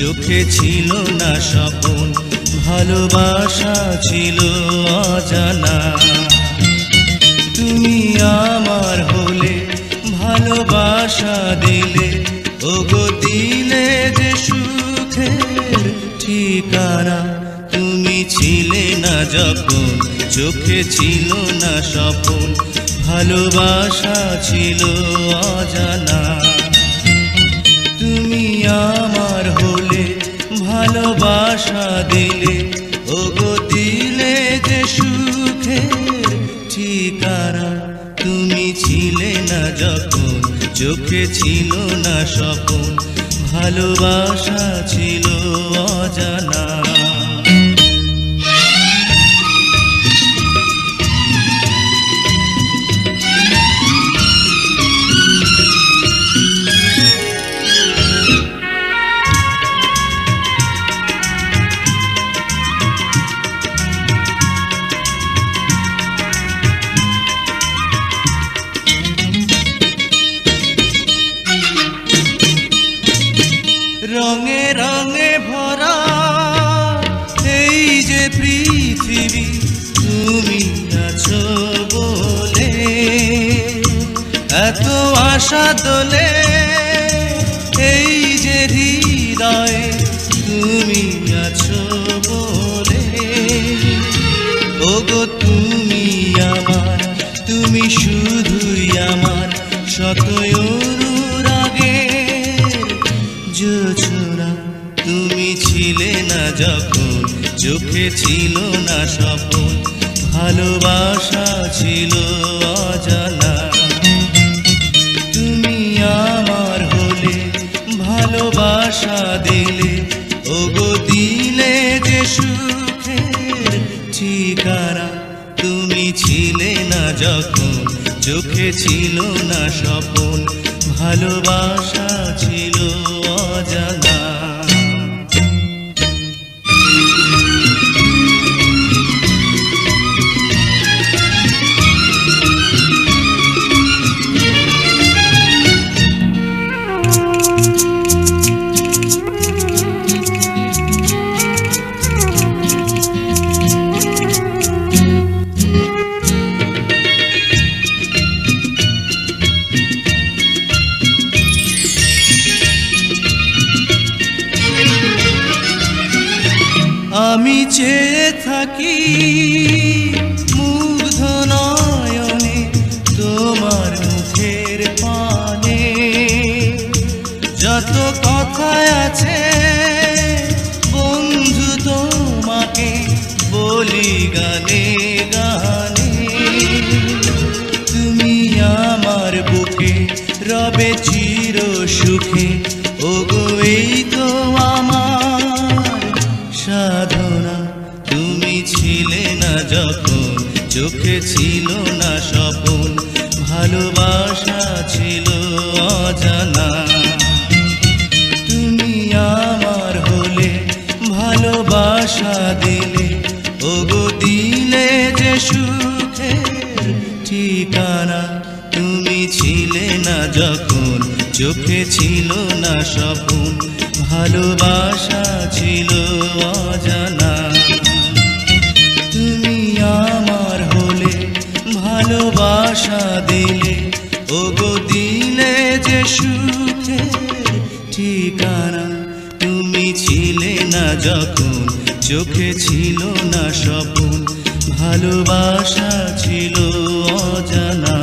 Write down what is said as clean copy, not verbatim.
চোখে ছিল না স্বপন, ভালোবাসা ছিল অজানা। তুমি আমার হলে, ভালোবাসা দিলে, ওগো দিলে যে সুখের ঠিকানা। তুমি ছিলে না যখন, চোখে ছিল না স্বপন, ভালোবাসা ছিল অজানা। তুমি আমার হলে, ভালোবাসা দিলে, ওগো দিলে যে সুখের ঠিকানা। তুমি ছিলে না যখন, চোখে ছিল না স্বপন, ভালোবাসা ছিল অজানা। রঙে রঙে ভরা এই যে পৃথিবী, তুমি আছো বলে এত আশা দোলে। এই যে হৃদয়ে তুমি আছো বলে, ওগো তুমি আমার, তুমি শুধুই আমার, শত জোছনা। তুমি ছিলে না যখন, চোখে ছিল না স্বপন, ভালোবাসা ছিল অজানা। তুমি আমার হলে, ভালোবাসা দিলে, ওগো দিলে যে সুখের ঠিকানা। তুমি ছিলে না যখন, চোখে ছিল না স্বপন, ভালোবাসা ছিল অজানা। আমি চেয়ে থাকি মুগ্ধ নয়নে তোমার মুখের পানে, যত কথা আছে বন্ধু তোমাকে বলি গানে গানে। তুমি আমার বুকে রবে চির সুখে, ওগো এই তো আমার সাধনা। তুমি ছিলে না যখন, চোখে ছিল না স্বপন, ভালোবাসা ছিল অজানা। তুমি আমার হলে, ভালোবাসা দিলে, ওগো দিলে যে সুখের ঠিকানা। তুমি ছিলে না যখন, চোখে ছিল না স্বপন, ভালোবাসা ছিল অজানা। তুমি আমার হলে, ভালোবাসা দিলে, ওগো দিলে যে সুখের ঠিকানা। তুমি ছিলে না যখন, চোখে ছিল না স্বপন, ভালোবাসা ছিল অজানা।